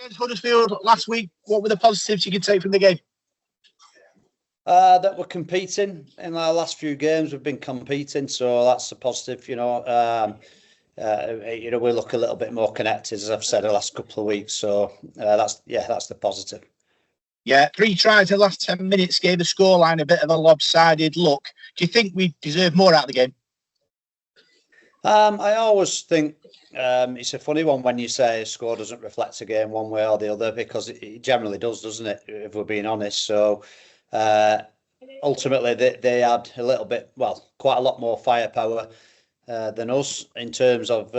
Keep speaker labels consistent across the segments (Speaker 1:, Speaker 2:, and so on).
Speaker 1: Against Huddersfield last week, what were the positives you could take from the game?
Speaker 2: That we're competing in our last few games. We've been competing, so that's a positive. We look a little bit more connected, as I've said the last couple of weeks. So that's the positive.
Speaker 1: Yeah, 3 tries in the last 10 minutes gave the scoreline a bit of a lopsided look. Do you think we deserve more out of the game?
Speaker 2: I always think it's a funny one when you say a score doesn't reflect a game one way or the other, because it generally does, doesn't it, if we're being honest. So ultimately they had a little bit, quite a lot more firepower than us in terms of,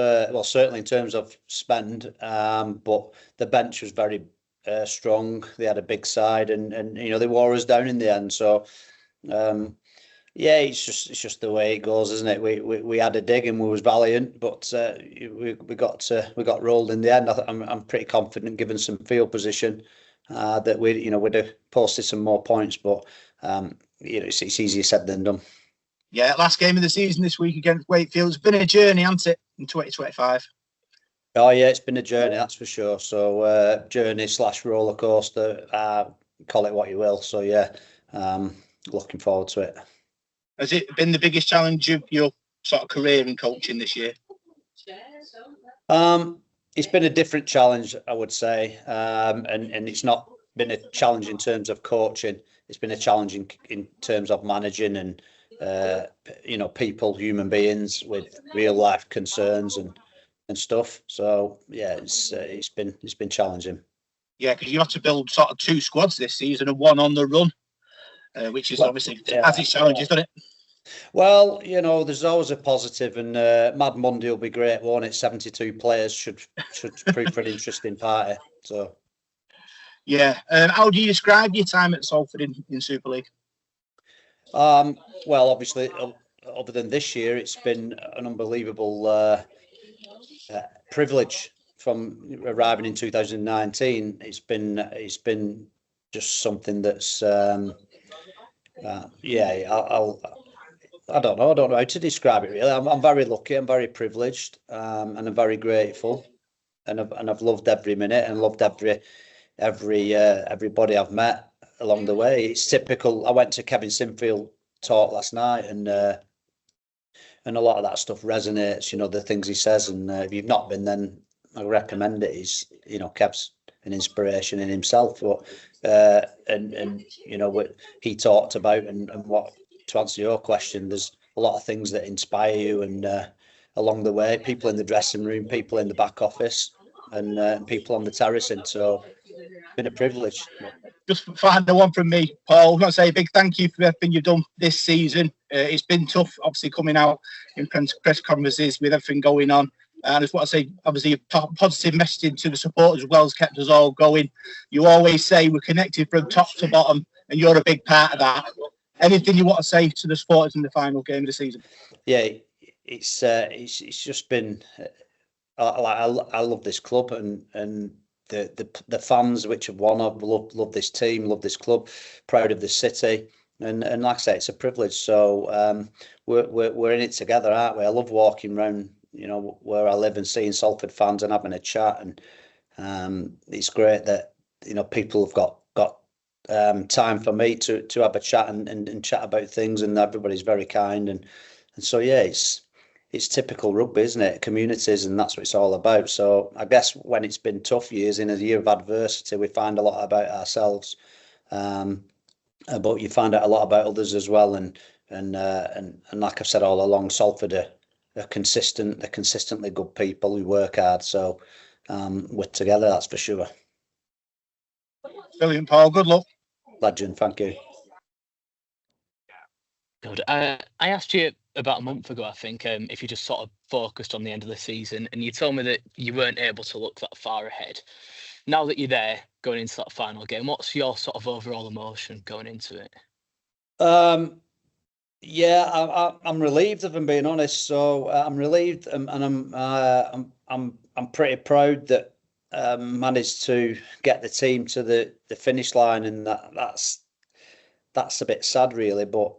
Speaker 2: certainly in terms of spend, but the bench was very strong. They had a big side, and they wore us down in the end. So it's just the way it goes, isn't it? We had a dig and we was valiant, but we got rolled in the end. I'm pretty confident, given some field position, that we'd have posted some more points, but it's easier said than done.
Speaker 1: Yeah, last game of the season this week against Wakefield. It's been a journey, hasn't it, in 2025?
Speaker 2: Oh yeah, it's been a journey, that's for sure. So journey / roller coaster, call it what you will. So yeah, looking forward to it.
Speaker 1: Has it been the biggest challenge of your sort of career in coaching this year?
Speaker 2: It's been a different challenge, I would say, and it's not been a challenge in terms of coaching. It's been a challenge in terms of managing and people, human beings with real life concerns and stuff. So yeah, it's been challenging.
Speaker 1: Yeah, because you have to build sort of 2 squads this season and 1 on the run, which is obviously has its challenges, doesn't it?
Speaker 2: Well, there's always a positive, and Mad Monday will be great, won't it? 72 players should prove for an interesting party. So
Speaker 1: yeah, how do you describe your time at Salford in Super League?
Speaker 2: Well, obviously, other than this year, it's been an unbelievable privilege from arriving in 2019. It's been just something that's I don't know how to describe it really. I'm very lucky, I'm very privileged, and I'm very grateful, and I've loved every minute and loved everybody I've met along the way. It's typical. I went to Kevin Sinfield talk last night, and a lot of that stuff resonates. The things he says, and if you've not been, then I recommend it. He's Kev's an inspiration in himself. But what he talked about, and what, to answer your question, there's a lot of things that inspire you, and along the way, people in the dressing room, people in the back office, and people on the terracing. So it's been a privilege.
Speaker 1: Just final one from me, Paul. I want to say a big thank you for everything you've done this season. It's been tough, obviously, coming out in press conferences with everything going on. And I just want to say, obviously, a positive messaging to the supporters as well has kept us all going. You always say we're connected from top to bottom, and you're a big part of that. Anything you want to say to the supporters in the final game of the season? Yeah,
Speaker 2: it's just been. I love this club, and the fans which have won. I've love this team, love this club, proud of this city, and like I say, it's a privilege. So we're in it together, aren't we? I love walking around, where I live, and seeing Salford fans and having a chat, and it's great that people have got time for me to have a chat and chat about things, and everybody's very kind, and so yeah, it's typical rugby, isn't it? Communities, and that's what it's all about. So I guess when it's been tough years, in a year of adversity, we find a lot about ourselves, but you find out a lot about others as well. And like I've said all along, Salford are consistent. They're consistently good people who work hard. So we're together, that's for sure.
Speaker 1: Brilliant, Paul. Good luck.
Speaker 2: Legend, thank you.
Speaker 3: Good. I asked you about a month ago, I think, if you just sort of focused on the end of the season, and you told me that you weren't able to look that far ahead. Now that you're there, going into that final game, what's your sort of overall emotion going into it?
Speaker 2: Yeah, I'm relieved, if I'm being honest. So I'm relieved, and I'm pretty proud that managed to get the team to the finish line, and that's a bit sad, really. But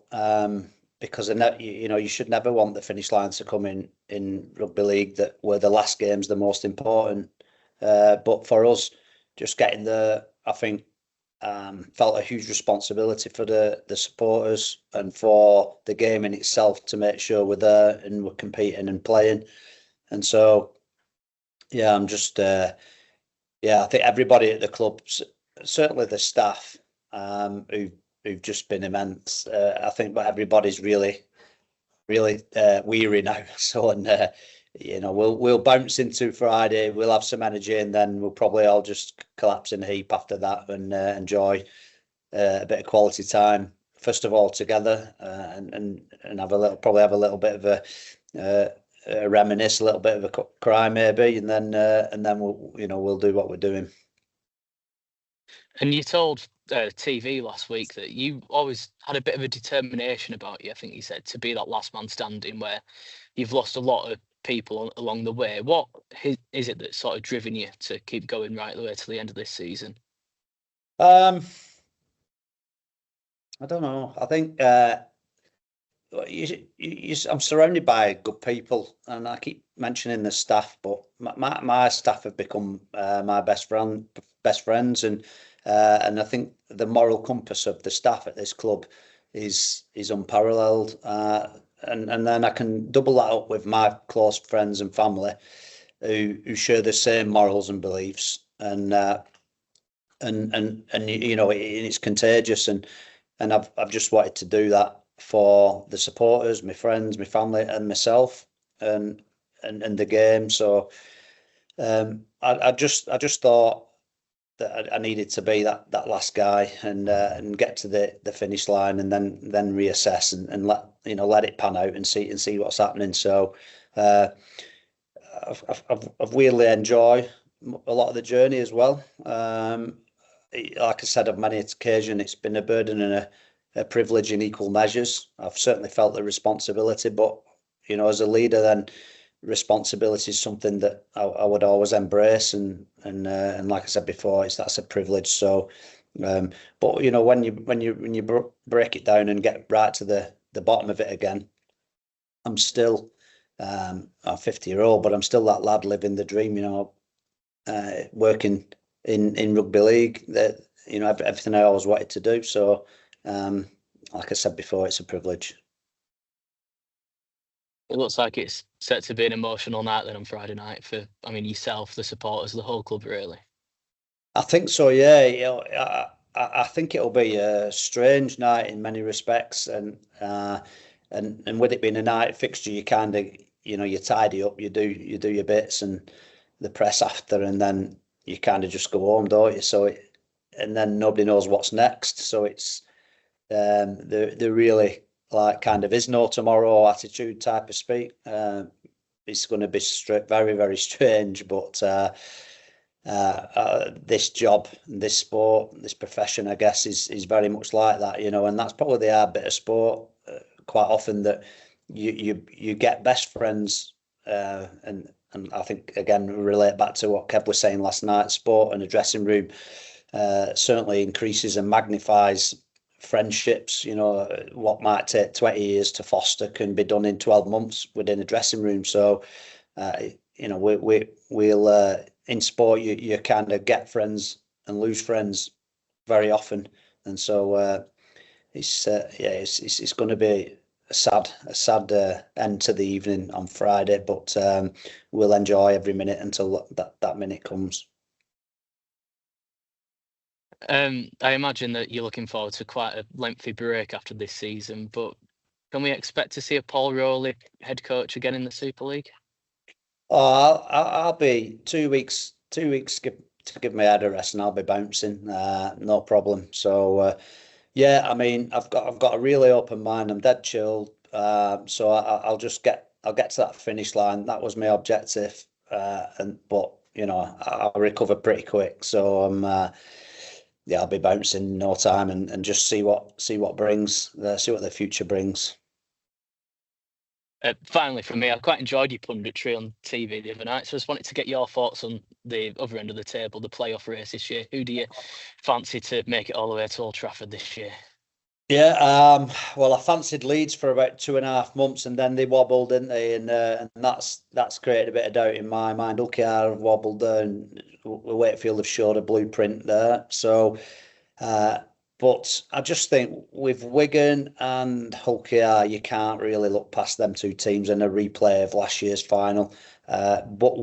Speaker 2: because you should never want the finish line to come in rugby league, that where the last game's the most important. But for us, just getting there, I think, felt a huge responsibility for the supporters and for the game in itself to make sure we're there and we're competing and playing. And so, yeah, I'm just, I think everybody at the club, certainly the staff, who've just been immense. I think, but everybody's really weary now. So, and we'll bounce into Friday. We'll have some energy, and then we'll probably all just collapse in a heap after that and enjoy a bit of quality time. First of all, together, and have probably have a little bit of a reminisce, a little bit of a cry maybe, and then we'll do what we're doing.
Speaker 3: And you told TV last week that you always had a bit of a determination about you, I think you said, to be that last man standing, where you've lost a lot of people along the way. What is it that's sort of driven you to keep going right the way to the end of this season?
Speaker 2: I don't know. I think I'm surrounded by good people, and I keep mentioning the staff, but my staff have become my best friends, and I think the moral compass of the staff at this club is unparalleled. And then I can double that up with my close friends and family who share the same morals and beliefs, and it's contagious, and I've just wanted to do that for the supporters, my friends, my family, and myself, and the game. So I just thought that I needed to be that last guy and get to the finish line, and then reassess and let it pan out and see what's happening. So I've weirdly enjoyed a lot of the journey as well. Like I said, on many occasions, it's been a burden and a privilege in equal measures. I've certainly felt the responsibility, but as a leader, then responsibility is something that I would always embrace, and like I said before, that's a privilege. So, but when you break it down and get right to the bottom of it again, I'm still I'm 50-year-old, but I'm still that lad living the dream. Working in rugby league, that everything I always wanted to do. So, like I said before, it's a privilege.
Speaker 3: It looks like it's set to be an emotional night then on Friday night for, yourself, the supporters, the whole club, really.
Speaker 2: I think so, yeah. I think it'll be a strange night in many respects, and with it being a night fixture, you kind of you tidy up, you do your bits and the press after, and then you kind of just go home, don't you? So and then nobody knows what's next. So it's the really like kind of is no tomorrow attitude type of speak. It's going to be very, very strange, but this job, this sport, this profession, I guess, is very much like that, and that's probably the hard bit of sport. Quite often that you get best friends, and I think again relate back to what Kev was saying last night. Sport and a dressing room certainly increases and magnifies friendships. What might take 20 years to foster can be done in 12 months within a dressing room. So we'll in sport you kind of get friends and lose friends very often, and so it's going to be a sad end to the evening on Friday, but we'll enjoy every minute until that minute comes.
Speaker 3: I imagine that you're looking forward to quite a lengthy break after this season, but can we expect to see a Paul Rowley head coach again in the Super League?
Speaker 2: Oh, I'll be 2 weeks to give my head a rest, and I'll be bouncing, no problem. So yeah, I've got a really open mind. I'm dead chilled, so I'll get to that finish line. That was my objective, but I'll recover pretty quick. So I'll be bouncing in no time, and just see what the future brings.
Speaker 3: Finally, from me, I quite enjoyed your punditry on TV the other night, so I just wanted to get your thoughts on the other end of the table, the playoff race this year. Who do you fancy to make it all the way to Old Trafford this year?
Speaker 2: Yeah, well, I fancied Leeds for about 2.5 months, and then they wobbled, didn't they? And that's created a bit of doubt in my mind. OKR have wobbled there, and Wakefield have showed a blueprint there. So, uh, but I just think with Wigan and OKR, you can't really look past them two teams in a replay of last year's final. But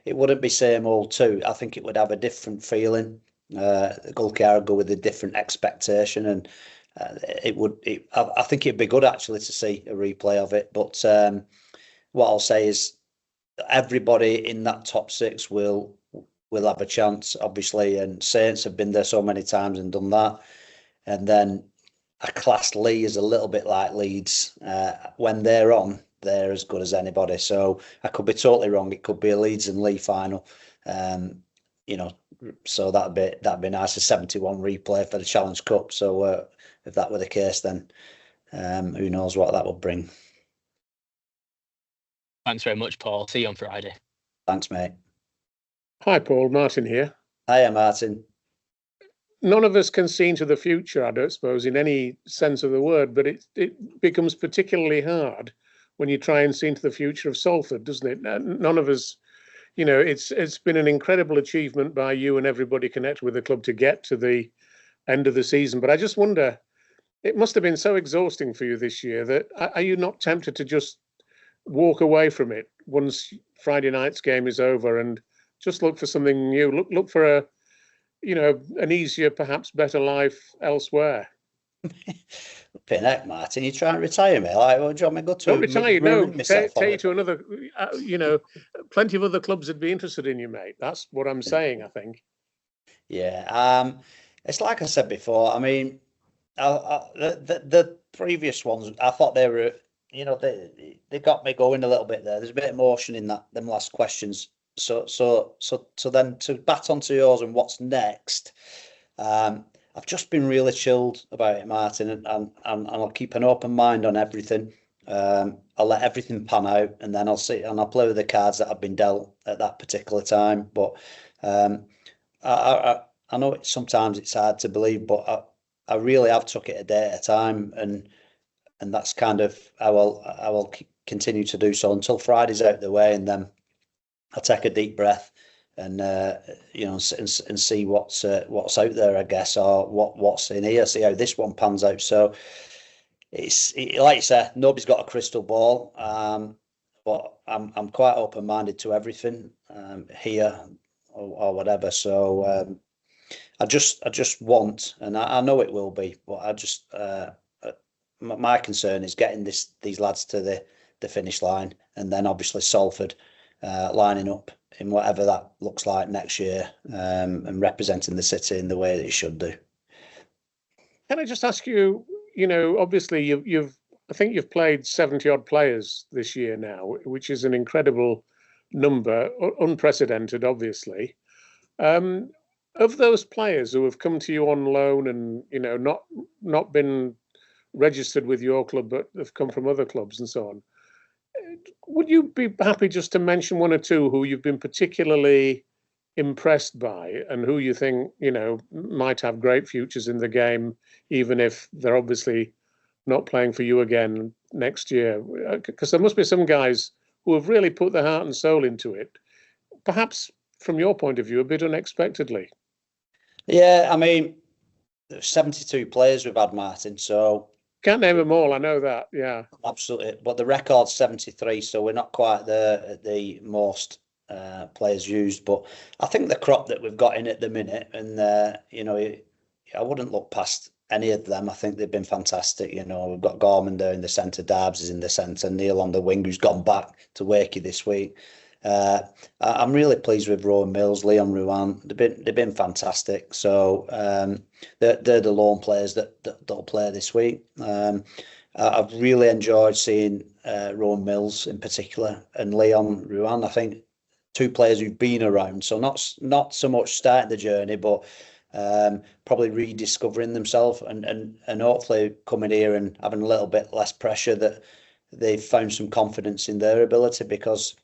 Speaker 2: it wouldn't be same old too. I think it would have a different feeling. OKR would go with a different expectation, and I think it'd be good actually to see a replay of it. But what I'll say is everybody in that top six will have a chance, obviously. And Saints have been there so many times and done that. And then I class Lee as a little bit like Leeds. When they're on, they're as good as anybody. So I could be totally wrong. It could be a Leeds and Lee final. You know, so that'd be nice. A 71 replay for the Challenge Cup. So if that were the case, then who knows what that would bring.
Speaker 3: Thanks very much, Paul. See you on Friday.
Speaker 2: Thanks, mate.
Speaker 4: Hi, Paul. Martin here.
Speaker 2: Hiya, Martin.
Speaker 4: None of us can see into the future, I don't suppose, in any sense of the word, but it becomes particularly hard when you try and see into the future of Salford, doesn't it? None of us, you know, it's been an incredible achievement by you and everybody connected with the club to get to the end of the season. But I just wonder, it must have been so exhausting for you this year that are you not tempted to just walk away from it once Friday night's game is over and just look for something new, look for an easier, perhaps better life elsewhere?
Speaker 2: Pinheck, Martin, you trying to retire me? Like, what do you want me to go to?
Speaker 4: Don't retire, no. Take you to another, plenty of other clubs would be interested in you, mate. That's what I'm saying, I think.
Speaker 2: Yeah, it's like I said before. I mean, the previous ones, I thought they were, they got me going a little bit there. There's a bit of emotion in them last questions. So then to bat onto yours and what's next, I've just been really chilled about it, Martin, and I'll keep an open mind on everything. I'll let everything pan out, and then I'll see, and I'll play with the cards that I've been dealt at that particular time. But I know sometimes it's hard to believe, but I really have took it a day at a time, and that's kind of I will continue to do so until Friday's out of the way, and then I'll take a deep breath and and see what's out there, I guess, or what's in here. See how this one pans out. So it's like you say, nobody's got a crystal ball, but I'm quite open minded to everything here or whatever. So I just want, and I know it will be, but I just my concern is getting these lads to the finish line, and then obviously Salford lining up in whatever that looks like next year, and representing the city in the way that it should do.
Speaker 4: Can I just ask you, obviously I think you've played 70 odd players this year now, which is an incredible number, unprecedented, obviously. Of those players who have come to you on loan and, not been registered with your club, but have come from other clubs and so on, would you be happy just to mention one or two who you've been particularly impressed by and who you think, might have great futures in the game, even if they're obviously not playing for you again next year? Because there must be some guys who have really put their heart and soul into it, perhaps from your point of view, a bit unexpectedly.
Speaker 2: Yeah, I mean, there's 72 players we've had, Martin, so
Speaker 4: can't name them all, I know that, yeah.
Speaker 2: Absolutely, but the record's 73, so we're not quite the most players used, but I think the crop that we've got in at the minute, and I wouldn't look past any of them. I think they've been fantastic. We've got Gorman there in the centre, Darbs is in the centre, Neil on the wing, who's gone back to Wakey this week. I'm really pleased with Rowan Mills, Leon Ruan. They've been fantastic. So they're the lone players that'll play this week. I've really enjoyed seeing Rowan Mills in particular and Leon Ruan. I think two players who've been around, so not so much starting the journey, but probably rediscovering themselves and hopefully coming here and having a little bit less pressure, that they've found some confidence in their ability, because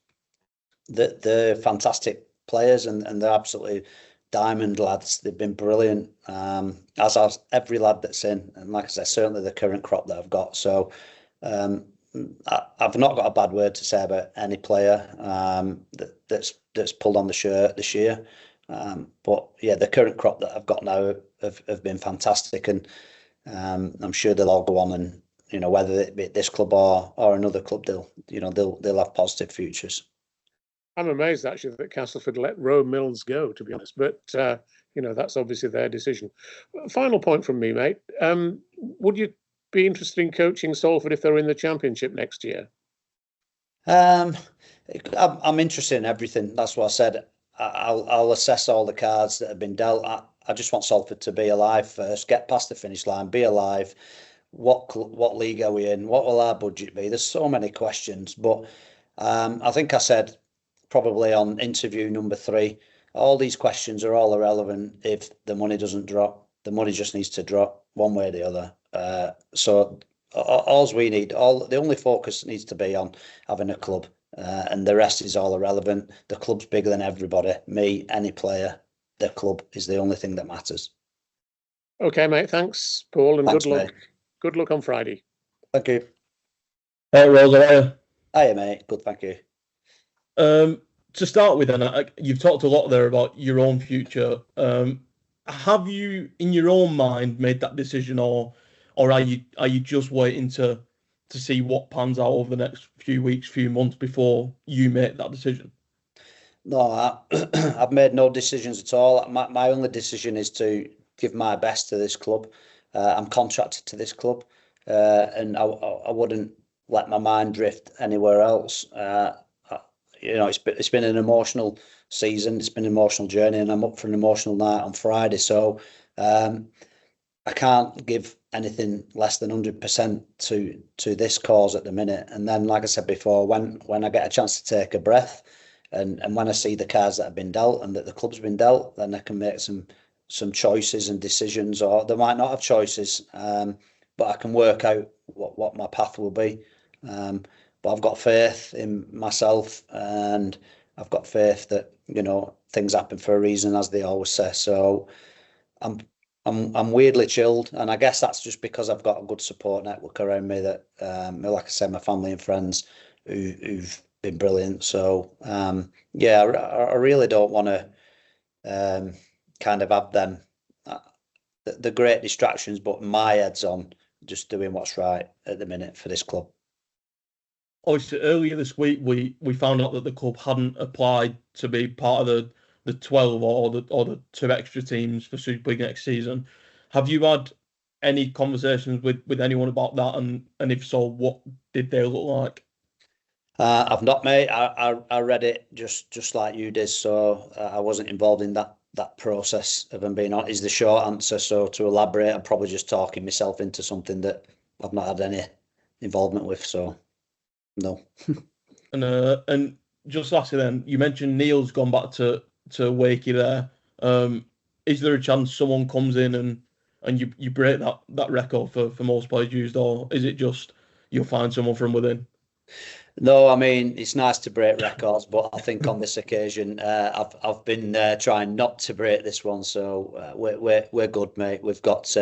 Speaker 2: they're fantastic players and they're absolutely diamond lads. They've been brilliant, as has every lad that's in. And like I said, certainly the current crop that I've got. So I've not got a bad word to say about any player that's pulled on the shirt this year. But yeah, the current crop that I've got now have been fantastic, and I'm sure they'll all go on, and whether it be at this club or another club, they'll have positive futures.
Speaker 4: I'm amazed actually that Castleford let Roe Mills go, to be honest, but that's obviously their decision. Final point from me, mate. Would you be interested in coaching Salford if they're in the Championship next year?
Speaker 2: I'm interested in everything. That's what I said. I'll assess all the cards that have been dealt. I just want Salford to be alive first, get past the finish line, be alive. What league are we in? What will our budget be? There's so many questions, but I think I said probably on interview number 3, all these questions are all irrelevant if the money doesn't drop. The money just needs to drop one way or the other. So all we need, the only focus needs to be on having a club, and the rest is all irrelevant. The club's bigger than everybody, me, any player. The club is the only thing that matters.
Speaker 4: Okay, mate. Thanks, Paul, and
Speaker 2: Thanks,
Speaker 4: good luck.
Speaker 2: mate.
Speaker 4: Good luck on Friday.
Speaker 2: Thank you.
Speaker 5: Hey, Rose, how are you?
Speaker 2: Hiya, mate. Good, thank you.
Speaker 5: To start with, then, you've talked a lot there about your own future. Have you, in your own mind, made that decision, or are you just waiting to see what pans out over the next few weeks, few months before you make that decision?
Speaker 2: No, I've made no decisions at all. My only decision is to give my best to this club. I'm contracted to this club, and I wouldn't let my mind drift anywhere else. It's been an emotional season. It's been an emotional journey, and I'm up for an emotional night on Friday. So I can't give anything less than 100% to this cause at the minute. And then, like I said before, when I get a chance to take a breath, and when I see the cards that have been dealt and that the club's been dealt, then I can make some choices and decisions, or they might not have choices, but I can work out what my path will be. But I've got faith in myself, and I've got faith that things happen for a reason, as they always say. So I'm weirdly chilled, and I guess that's just because I've got a good support network around me. That like I said, my family and friends who've been brilliant. So I really don't want to kind of have them the great distractions, but my head's on just doing what's right at the minute for this club.
Speaker 5: Obviously, earlier this week, we found out that the club hadn't applied to be part of the 12 or the 2 extra teams for Super League next season. Have you had any conversations with anyone about that, and if so, what did they look like?
Speaker 2: I've not, mate. I read it just like you did, so I wasn't involved in that process. If I'm being honest, is the short answer. So to elaborate, I'm probably just talking myself into something that I've not had any involvement with. So no.
Speaker 5: And just lastly, then, you mentioned Neil's gone back to Wakey there. Is there a chance someone comes in and you break that record for most players used, or is it just you'll find someone from within?
Speaker 2: No, I mean, it's nice to break records, but I think on this occasion, I've been trying not to break this one. So we're good, mate. We've got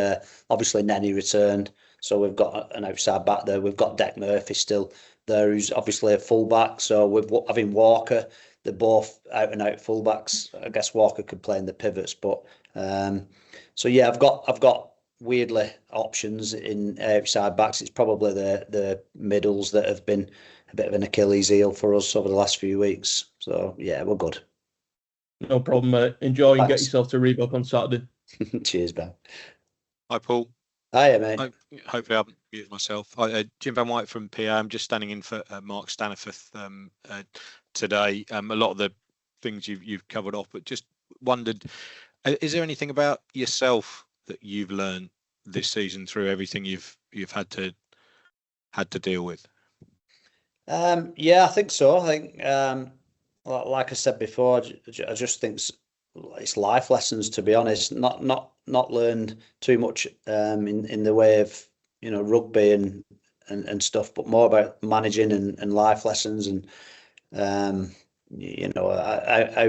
Speaker 2: obviously Nenny returned, so we've got an outside back there. We've got Deck Murphy still there, who's obviously a fullback. So we've having Walker. They're both out and out fullbacks. I guess Walker could play in the pivots, but so yeah, I've got weirdly options in outside backs. It's probably the middles that have been a bit of an Achilles heel for us over the last few weeks. So yeah, we're good.
Speaker 5: No problem, mate. Enjoy and
Speaker 2: Thanks.
Speaker 5: get yourself to Reebok on Saturday.
Speaker 2: Cheers, Ben.
Speaker 6: Hi, Paul.
Speaker 2: Hiya, mate.
Speaker 6: Hopefully I haven't used myself. Jim Van White from PA. I'm just standing in for Mark Staniforth today. A lot of the things you've covered off, but just wondered, is there anything about yourself that you've learned this season through everything you've had to deal with?
Speaker 2: Yeah, I think so. I think, like I said before, I just think it's life lessons, to be honest. Not learned too much in the way of rugby and stuff, but more about managing and life lessons and how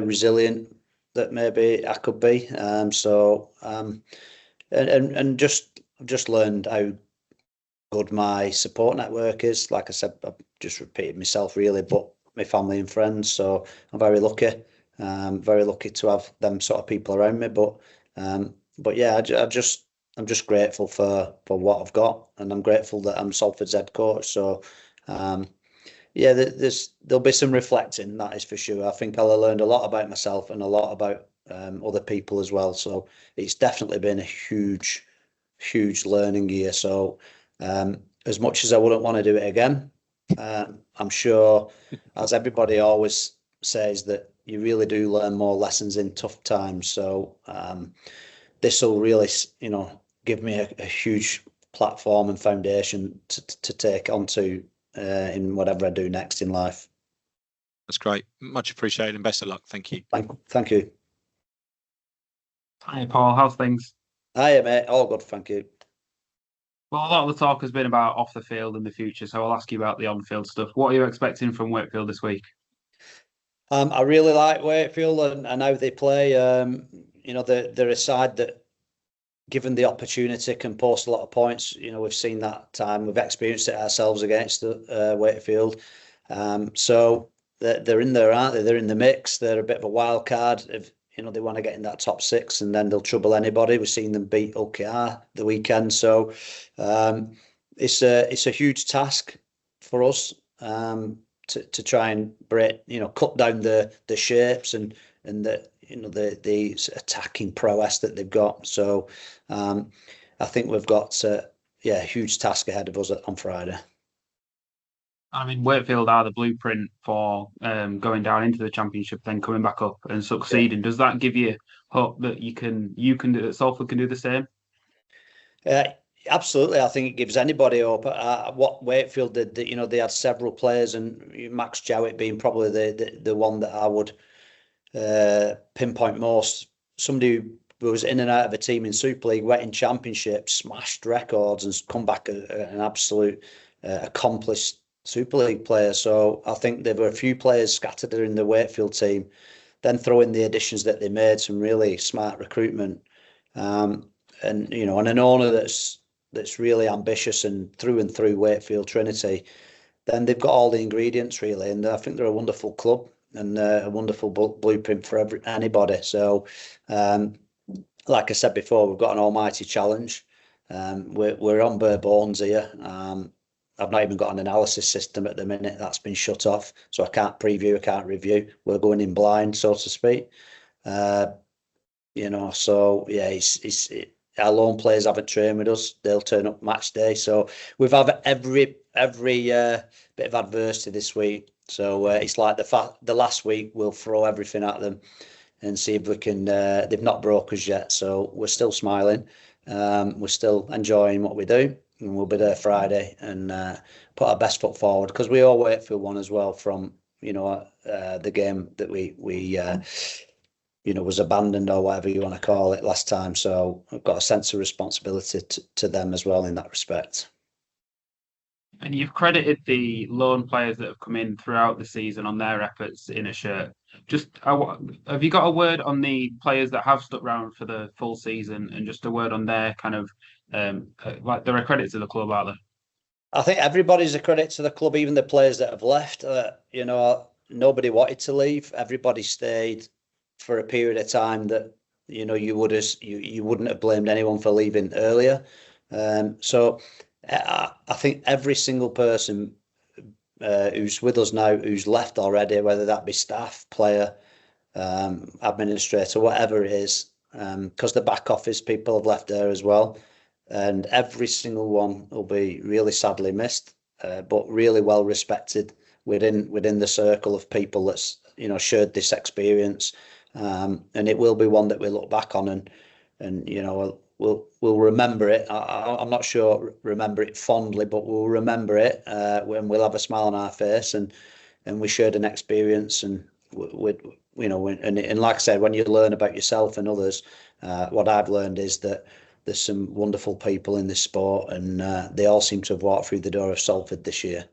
Speaker 2: resilient that maybe I could be. And just learned how good my support network is. Like I said, I've just repeated myself really, but my family and friends. So I'm very lucky. Very lucky to have them sort of people around me. But yeah, I'm just grateful for what I've got, and I'm grateful that I'm Salford's head coach. So yeah, there'll be some reflecting, that is for sure. I think I'll have learned a lot about myself and a lot about other people as well. So it's definitely been a huge learning year. So as much as I wouldn't want to do it again, I'm sure, as everybody always says, that you really do learn more lessons in tough times. So this will really, give me a huge platform and foundation to take onto in whatever I do next in life.
Speaker 6: That's great. Much appreciated, and best of luck. Thank you.
Speaker 2: Thank you.
Speaker 7: Hi, Paul. How's things?
Speaker 2: Hiya, mate. All good, thank you.
Speaker 7: Well, a lot of the talk has been about off the field in the future, so I'll ask you about the on-field stuff. What are you expecting from Wakefield this week?
Speaker 2: I really like Wakefield and how they play. They're a side that, given the opportunity, can post a lot of points. We've seen that time. We've experienced it ourselves against Wakefield. So they're in there, aren't they? They're in the mix. They're a bit of a wild card. If they want to get in that top six, and then they'll trouble anybody. We've seen them beat OKR the weekend. So it's a huge task for us to try and break, cut down the shapes and the attacking prowess that they've got. So I think we've got a huge task ahead of us on Friday.
Speaker 7: I mean, Wakefield are the blueprint for going down into the Championship, then coming back up and succeeding. Does that give you hope that you can do that? Salford can do the same?
Speaker 2: Absolutely. I think it gives anybody hope. What Wakefield did, they had several players, and Max Jowett being probably the one that I would pinpoint most. Somebody who was in and out of a team in Super League, went in Championship, smashed records, and come back an absolute accomplished Super League player. So I think there were a few players scattered in the Wakefield team. Then throw in the additions that they made, some really smart recruitment, and an owner that's really ambitious and through Wakefield Trinity. Then they've got all the ingredients really, and I think they're a wonderful club and a wonderful blueprint for anybody. So, like I said before, we've got an almighty challenge. We're on bare bones here. I've not even got an analysis system at the minute. That's been shut off, so I can't preview, I can't review. We're going in blind, so to speak. So yeah, our loan players haven't trained with us. They'll turn up match day. So we've had every bit of adversity this week. So it's like the last week we'll throw everything at them and see if we can. They've not broke us yet, so we're still smiling. We're still enjoying what we do, and we'll be there Friday and put our best foot forward, because we all Wakefield won as well from the game that we was abandoned, or whatever you want to call it, last time. So I've got a sense of responsibility to them as well in that respect.
Speaker 7: And you've credited the loan players that have come in throughout the season on their efforts in a shirt. Just have you got a word on the players that have stuck around for the full season, and just a word on their kind of like they're a credit to the club, aren't they?
Speaker 2: I think everybody's a credit to the club, even the players that have left. Nobody wanted to leave. Everybody stayed for a period of time that you wouldn't have blamed anyone for leaving earlier. So I think every single person who's with us now, who's left already, whether that be staff, player, administrator, whatever it is, because the back office people have left there as well, and every single one will be really sadly missed, but really well respected within the circle of people that's shared this experience. And it will be one that we look back on and we'll remember it. I'm not sure remember it fondly, but we'll remember it when we'll have a smile on our face and we shared an experience. And and like I said, when you learn about yourself and others, what I've learned is that there's some wonderful people in this sport, and they all seem to have walked through the door of Salford this year.